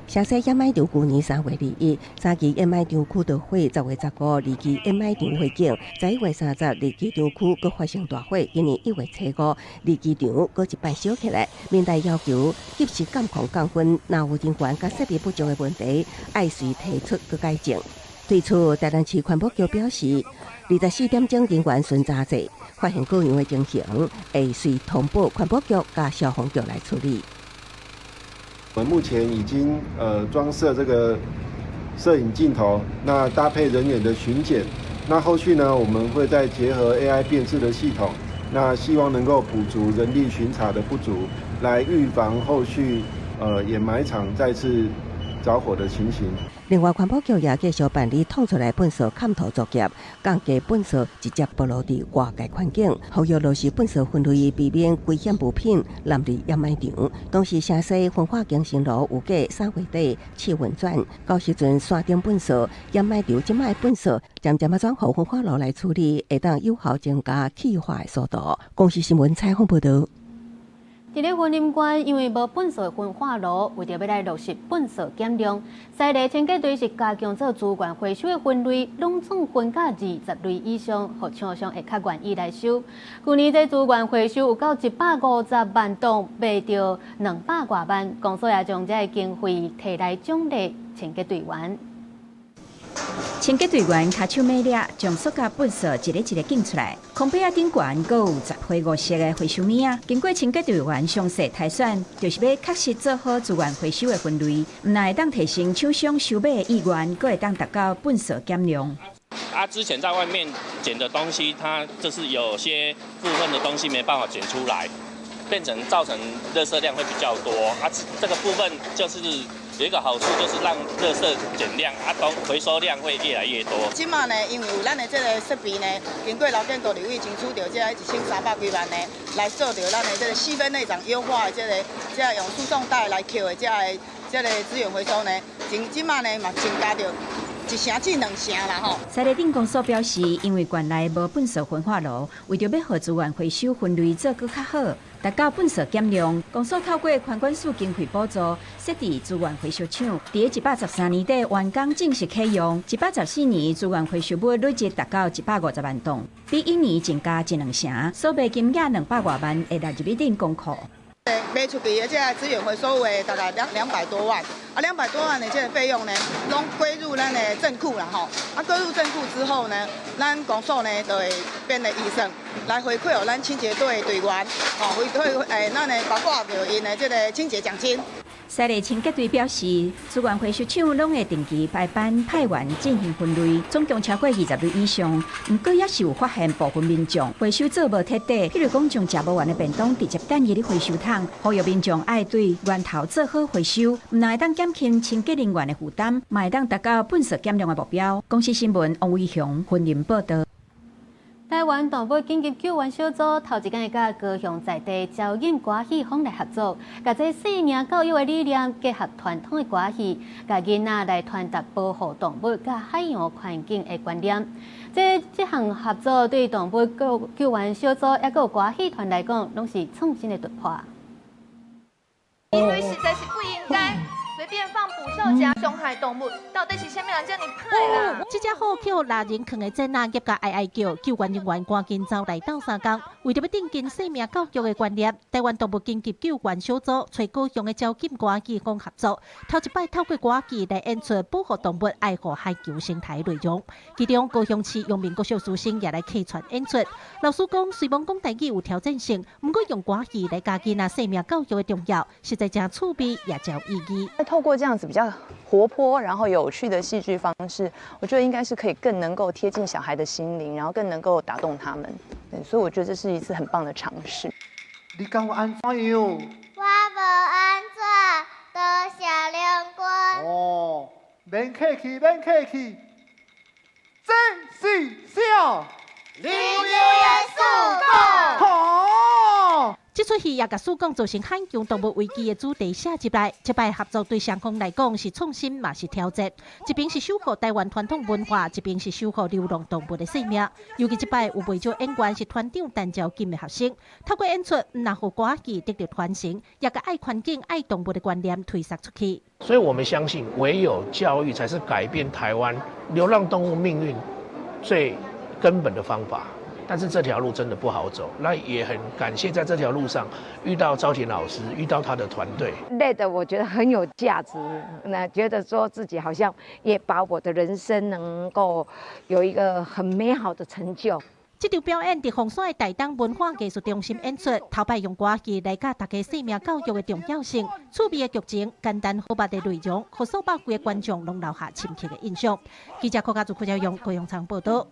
城西掩埋场去年3月21，3期掩埋场区的火10月15，2期掩埋场火警11月30，2期场区佫发生大火，今年1月15，2期场佫一摆烧起来。民代要求及时监控降温，若有人员甲设备不足的问题，爱随提出佫改正。对此，台南市环保局表示，24点钟人员巡查者发现各样的情形，会随通报环保局加消防局来处理。我们目前已经装设这个摄影镜头，那搭配人员的巡检，那后续呢，我们会再结合 AI 辨识的系统，那希望能够补足人力巡查的不足，来预防后续掩埋场再次着火的情形。另外，环保局也继续办理捅出来粪扫勘图作业，降低粪扫直接暴露伫外界环境，呼吁落实粪扫分类，避免危险物品淋入掩埋场。同时，城西焚化精神路有计3月底试运转，到时阵山顶粪扫掩埋场即卖粪扫渐渐转互焚化炉来处理，会当有效增加气化的速度。公视新闻采访报道。伫咧云林县，因为无粪扫焚化炉，为着要来落实粪扫减量，西丽清洁队是加强做资源回收的分类，拢总分甲20类以上，互厂商会较愿意来收。去年这资源回收有到150万吨，卖着200多万，公司也将这个经费摕来奖励清洁队员。清洁队员脚手尾抓，将塑胶粪扫一个一个拣出来。空杯仔顶悬，阁有10批5色的回收物啊。经过清洁队员详细筛选，就是要确实做好资源回收的分类，唔但会当提升厂商收买的意愿，阁会当达到粪扫减量。之前在外面捡的东西，它就是有些部分的东西没办法捡出来，变成造成垃圾量会比较多。这个部分就是有一个好处，就是让垃圾减量，回收量会越来越多。即马呢，因为有咱的这个设备呢，经过劳建局里委争取到这1300几万呢，来做到咱的这个细分内长优化的这个用输送带来扣的这个资源回收呢，即马呢嘛增加到1成至2成啦吼。西丽镇公所表示，因为原来无粪扫焚化炉，为着要让资源回收分类做更较好，达到粪扫减量，公所透过宽管署经费补助，设置资源回收厂，伫113年底完工正式启用，114年资源回收物累计达到150万吨，比1年增加1-2成，所卖金额200多万会纳入一定公库。卖出去的这资源回收的大概200多万，200多万的这个费用呢，拢归入咱的镇库啦吼。归入镇库之后呢，咱公所呢就会编的预算来回馈予咱清洁队队员，回馈咱的包括着因的这个清洁奖金。西丽清洁队表示，资源回收厂拢会定期排班派员进行分类，总共超过20类以上。不过也是有发现部分民众回收做无彻底，譬如讲将食不完的便当直接等入咧回收桶，呼吁民众爱对源头做好回收，唔但会当减轻清洁人员的负担，嘛会当达到粪扫减量的目标。公视新闻王伟雄云林报道。台湾动物紧急救援小组头一天甲高雄在地招引歌戏坊来合作，甲这4年教育的理念结合传统的歌戏，甲囡仔来传达保护动物甲海洋环境的观念。这项合作对动物救援小组也有歌戏团来讲，拢是创新的突破。因为实在是不应该随便放捕兽夹伤害动物，到底是虾米人叫你派啦？这只好叫拉人坑的侦探业界哀叫，救援人员赶紧走来斗3工，为着要定根生命教育的观念，台湾动物紧急救援小组找高雄的招金歌剧工合作，头一摆透过歌剧来演出保护动物、爱护海洋生态内容。其中高雄市阳明国小师生也来客串演出。老师讲，虽然讲台语有挑战性，不过用歌剧来教囡仔生命教育的重要，实在真趣味也真有意义。透过这样子比较活泼然后有趣的戏剧方式，我觉得应该是可以更能够贴近小孩的心灵，然后更能够打动他们。对，所以我觉得这是一次很棒的尝试。你讲我安怎样？我无安怎，多谢亮君。哦，免客气，免客气。这是啥？溜溜的树讲。好。这出戏也甲苏讲造成海洋动物危机的主题写入来，这摆合作对双方来讲是创新嘛是挑战。一边是守护台湾传统文化，一边是守护流浪动物的生命。尤其这摆有不少演员是团长陈昭金的学生，透过演出，唔但让歌剧得到传承，也甲爱环境、爱动物的观念推散出去。所以我们相信，唯有教育才是改变台湾流浪动物命运最根本的方法。但是这条路真的不好走。那也很感谢在这条路上遇到昭婷老师，遇到他的团队。累的我觉得很有价值，那觉得说自己好像也把我的人生能够有一个很美好的成就。这场表演在凤山的大东文化艺术中心演出，头摆用歌剧来教大家生命教育的重要性，趣味的剧情、简单好白的内容，和数百位的观众拢留下深刻的印象。记者柯家族柯家用高永昌报道。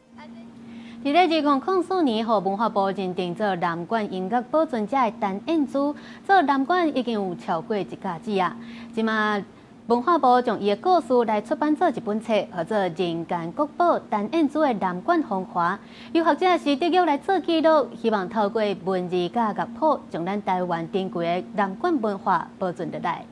伫咧2004年，和文化部认定做南管音乐保存者的陈燕珠，做南管已经有超过1甲子啊。即马文化部将伊的故事来出版做一本册，叫做《人间国宝陈燕珠的南管风华》。由学者是特约来做记录，希望透过文字甲乐谱，将咱台湾珍贵的南管文化保存落来。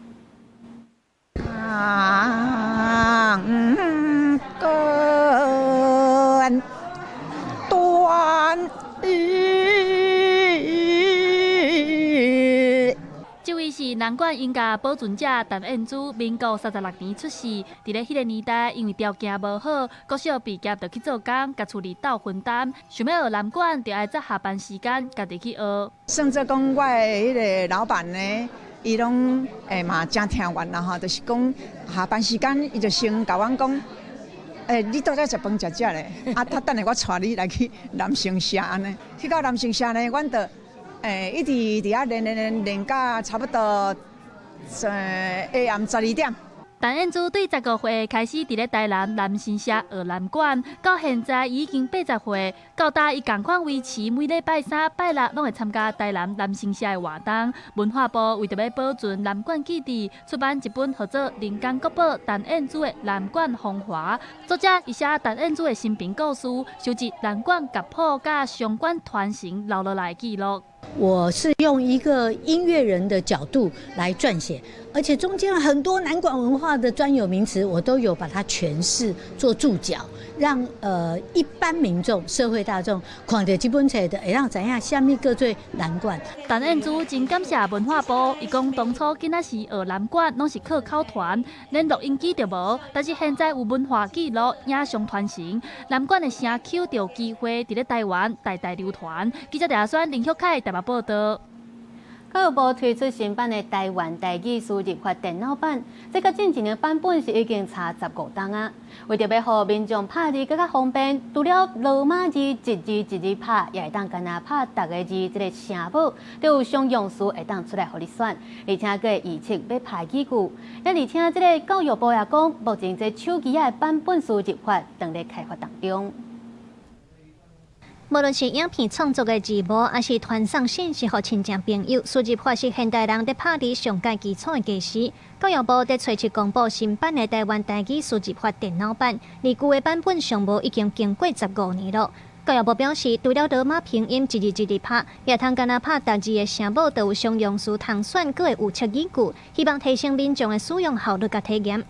这位是南管音乐保存者陈燕珠，民国36年出世。伫咧迄个年代，因为条件无好，国小毕业就去做工，甲厝里斗分担。想要学南管，就要在下班时间家己去学。算做讲，我的迄个老板呢，伊拢嘛真听愿啦吼，就是讲下班时间，伊就先甲阮讲。你倒在食饭食咧？啊，他等下我带你来去南城社安尼。去到南城社呢，阮就一直伫遐练到差不多下暗12点。陈燕珠对15岁开始伫咧台南南城社学南管，到现在已经80岁。到大伊同款维持每礼拜3、拜6拢会参加台南南城社的活动。文化部为着要保存南管基地，出版一本叫做《人间国宝陈燕珠的南管风华》。作者伊写陈燕珠的生平故事，收集南管乐谱甲相关传承留落来记录。我是用一个音乐人的角度来撰写，而且中间很多南管文化的专有名词，我都有把它诠释做注脚，让一般民众、社会大众看到这本册的，会让知影什么叫做南管。陈燕珠真感谢文化部，伊讲当初囡仔时学南管，拢是靠口传，连录音机就无，但是现在有文化记录，影像传承，南管的声曲就有机会伫咧台湾代代流传。记者查选林旭凯台北报道。教育部推出新版的台湾台语输入法电脑版，这个近几年版本是已经差15档啊。为着要让民众拍字更加方便，除了罗马字一字一字拍，也会当干那拍逐个字这个声母，都有常用词会当出来互你选，而且佫会预测要拍几句。而且这个教育部也讲，目前这手机的版本输入法正在开发当中。无论是影片创作的字幕，还是传送信息给亲戚朋友，输入法是现代人在拍字上界基础的技师。教育部在推出公布新版的台湾台语输入法电脑版，而旧的版本上无已经经过15年了。教育部表示，除了罗马拼音一字一字拍，也通干那拍单字的声母都有常用词通选，佫会有测语句，希望提升民众的使用效率甲体验。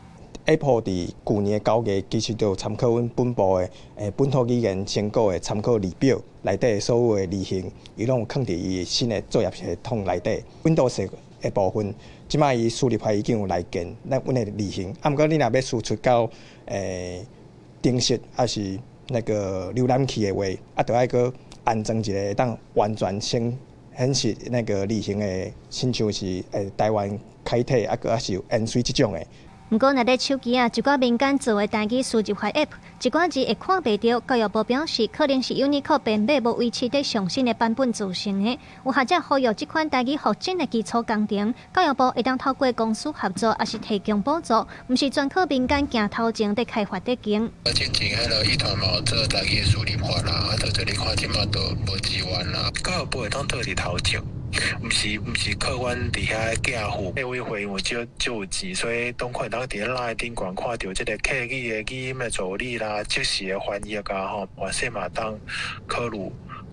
Apple 伫去年9月，其实就参考阮本部的本土语言成果的参考仪表内底所有的字型，伊拢有放伫伊新的作业系统内底。Windows 的部分，即摆伊输入法已经有来建咱阮的字型。啊，毋过你若要输出到程式还是那个浏览器的话，啊，就要搁安装一个当完全显示那个字型的，亲像是台湾楷体，啊，搁是有 N3 即种的。不过，内底手机一寡民间做的台语输入法 App， 一寡字会看袂到。教育部表示，可能是Unicode编码无维持在上新的版本造成的。有学者呼吁，这款台语复诊的基础工程，教育部会当透过公司合作，还是提供补助，毋是全靠民间行头前在开发在经。之前迄个医团嘛有做台语输入法啦，到这里看即马都无资源啦，教育部会当倒伫头前。毋是靠阮伫遐寄付，内委会有就有钱，所以当看当伫拉顶管看到即个客语的语音的助理啦、即时的翻译啊吼，或是嘛当考虑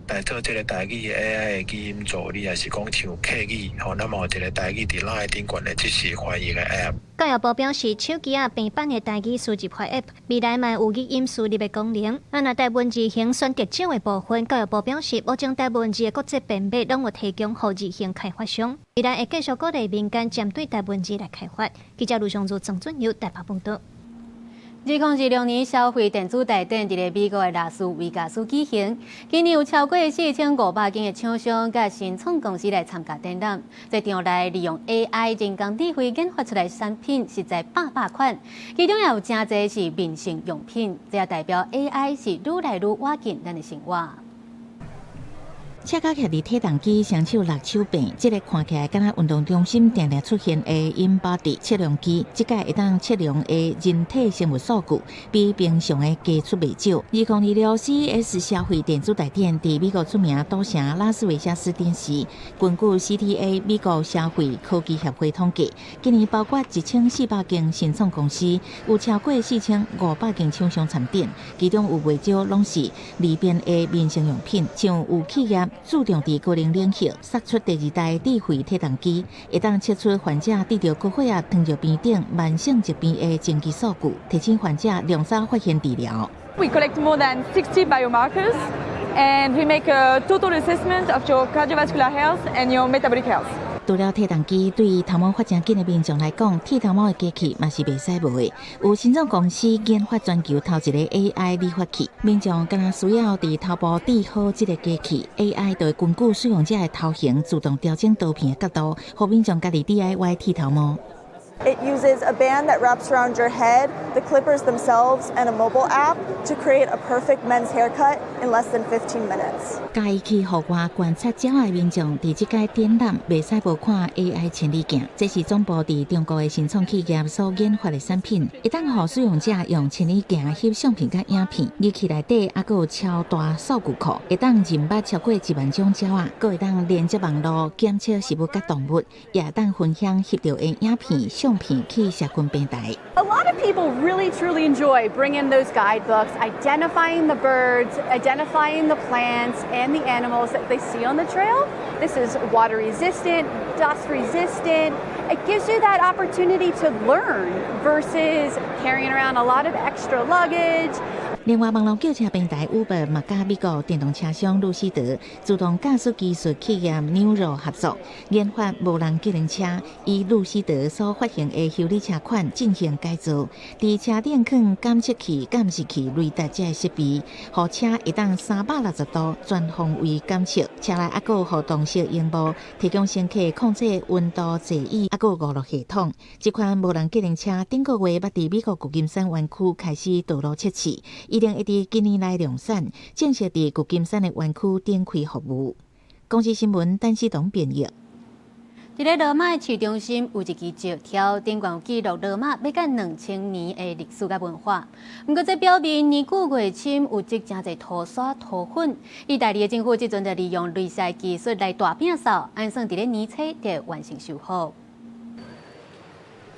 来做即个台语的 AI 的语音助理，还是讲像客语吼，那么有一个台语伫拉顶管的即时翻译的 App。教育部表示，手机平板的台语输入法 App 未来嘛有语音输入的功能。若台文字型选择少的部分，教育部表示，目前台文字的国际编码拢有提供予字型开发商，未来会继续鼓励民间针对台文字来开发。记者卢尚祖、郑俊佑台北报道。2016年消费电子大展伫美国的拉斯维加斯举行，今年有超过4500间的厂商甲新创公司来参加展览。在场内利用 AI 人工智慧研发出来的产品实在百款，其中也有真侪是民生用品，这也代表 AI 是愈来愈挖进咱的生活。 车脚徛伫体重机，双手6手柄，这个看起来敢若运动中心定定出现的 InBody 测量机，即个会当测量的人体生物数据，比平常的加出袂少。2026 CES 消费电子大展伫美国著名赌城拉斯维加斯展示，根据 CTA 美国消费科技协会统计，今年包括1400间新创公司，有超过4500间厂商参展，其中有袂少拢是利便的民生用品，像有企业 注重伫个人领域，杀出第2代智慧体重机，会当测出患者得到高血压、糖尿病等慢性疾病的前期数据，提醒患者量早发现治疗。We collect more than 60 biomarkers, and we make a total assessment of your cardiovascular health and your metabolic health. 除了体重机，对于头毛发真紧的民众来讲，剃头毛的机器嘛是袂使无的。有新创公司研发全球头一个 AI 理发器，民众敢若需要伫头部戴好这个机器 ，AI 就会根据使用者的头型自动调整刀片的角度，让民众家己 DIY 剃头毛。 It uses a band that wraps around your head, the clippers themselves, and a mobile app to create a perfect men's haircut in less than 15 minutes. 嘉义去户外观察鸟的民众，伫即个展览袂使无看 AI 千里镜，这是总部伫中国的新创企业所研发的产品，会当互使用者用千里镜翕相片甲影片，机器内底还佫有超大数据库，会当认捌超过1万种鸟仔，佫会当连接网络检测食物甲动物，也会当分享翕到的影片。 相片去社群平台。A lot of people really truly enjoy bringing those guidebooks, identifying the birds, identifying the plants and the animals that they see on the trail. This is water resistant, dust resistant. It gives you that opportunity to learn versus carrying around a lot of extra luggage. 另外，网络叫车平台 Uber 嘛，甲美国电动车商路西德自动驾驶技术企业 Nuro 合作，研发无人机能车，以路西德所发行的修理车款进行改造，伫车顶放监测器、监视器雷达这设备，互车会当360度全方位监测。车内还有互动式荧幕，提供乘客控制温度、座椅，还有娱乐系统。这款无人机能车顶个月捌伫美国旧金山园区开始道路测试。 一定会伫今年内量产，正式伫旧金山的园区展开服务。公司新闻，陈思彤编译。伫咧罗马市中心有一支石条，顶悬有记录罗马要甲2000年的历史甲文化。不过，这表明年久月深，有积真侪涂刷涂粉。意大利的政府即阵就利用雷射技术来大摒扫，按算伫咧年初就完成修复。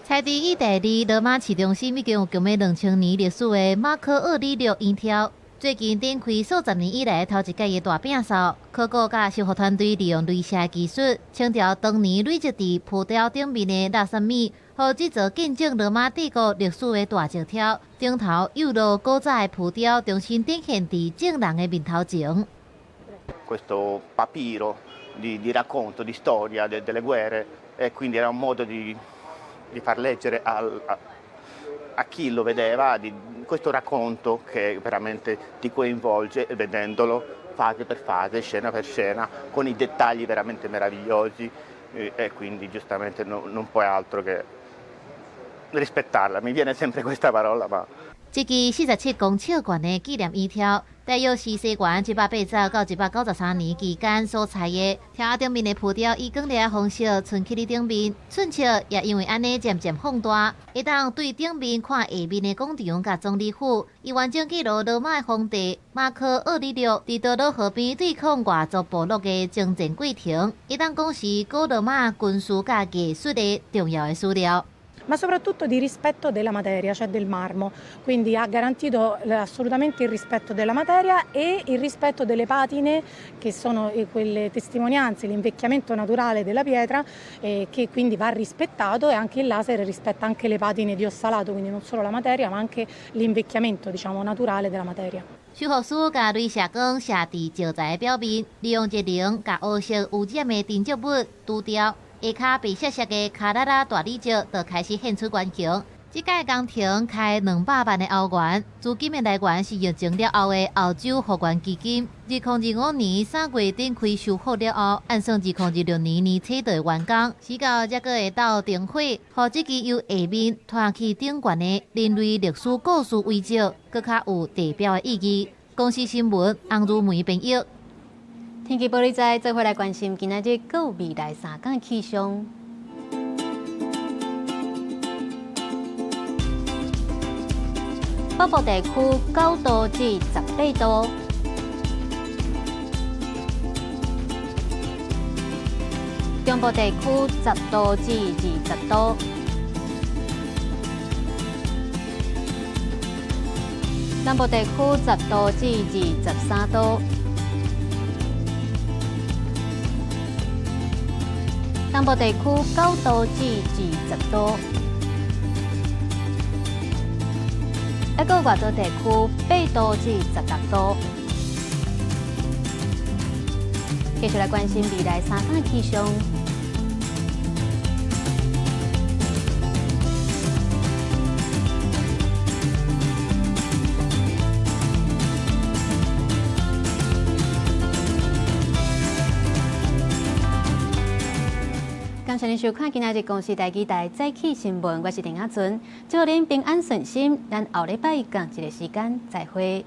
在伫意大利罗马市中心已经有近2000年历史的马可奥里略烟条，最近展开数十年以来头一届的大摒扫。考古甲修复团队利用雷射技术，清掉当年累积伫浮雕顶面的垃圾米，互这座见证罗马帝国历史的大石条顶头有落古早的浮雕，重新展现伫众人的面头前。Questo papiro di racconto, di storia delle guerre, e quindi era un modo di far leggere a chi lo vedeva di questo racconto che veramente ti coinvolge vedendolo fase per fase, scena per scena, con i dettagli veramente meravigliosi e quindi giustamente non puoi altro che rispettarla. Mi viene sempre questa parola, ma... 这支47公尺悬的纪念烟条，大约是西元180到193年期间所采的。条顶面的浮雕以光亮的方式存起伫顶面，寸尺也因为安尼渐渐放大，会当对顶面看下面的广场甲总理府。伊完整记录罗马的皇帝马可奥里略伫多瑙河边对抗外族部落的征战过程，伊当讲是古罗马军事甲艺术的重要的史料。 ma soprattutto di rispetto della materia, cioè del marmo, quindi ha garantito assolutamente il rispetto della materia e il rispetto delle patine che sono quelle testimonianze, l'invecchiamento naturale della pietra che quindi va rispettato e anche il laser rispetta anche le patine di ossalato, quindi non solo la materia ma anche l'invecchiamento diciamo naturale della materia. 修复师甲镭射光射伫石材表面，利用热能甲黑色有染的建筑物涂掉。 下骹被削削的卡拉拉大理石就开始现出原形，这届工程开200万的澳元，资金的来源是疫情了后的澳洲复原基金。2025年3月顶开修好了后，按算2026年年初的完工，时到才阁会到订火，和这支由下面传去顶悬的人类历史故事为照，更较有代表的意义。公司新闻，洪如梅编译。天气玻璃仔做回来关心今仔日各有未来3天的气象。北部地区9度至18度，中部地区10度至20度，南部地区10度至23度，东部地区9度至20度。一个外岛地区8度至16度。继续来关心未来3天的气象。感谢您收看今仔日公视台记台早起新闻，我是林雅纯，祝您平安顺心，咱后礼拜同一个时间再会。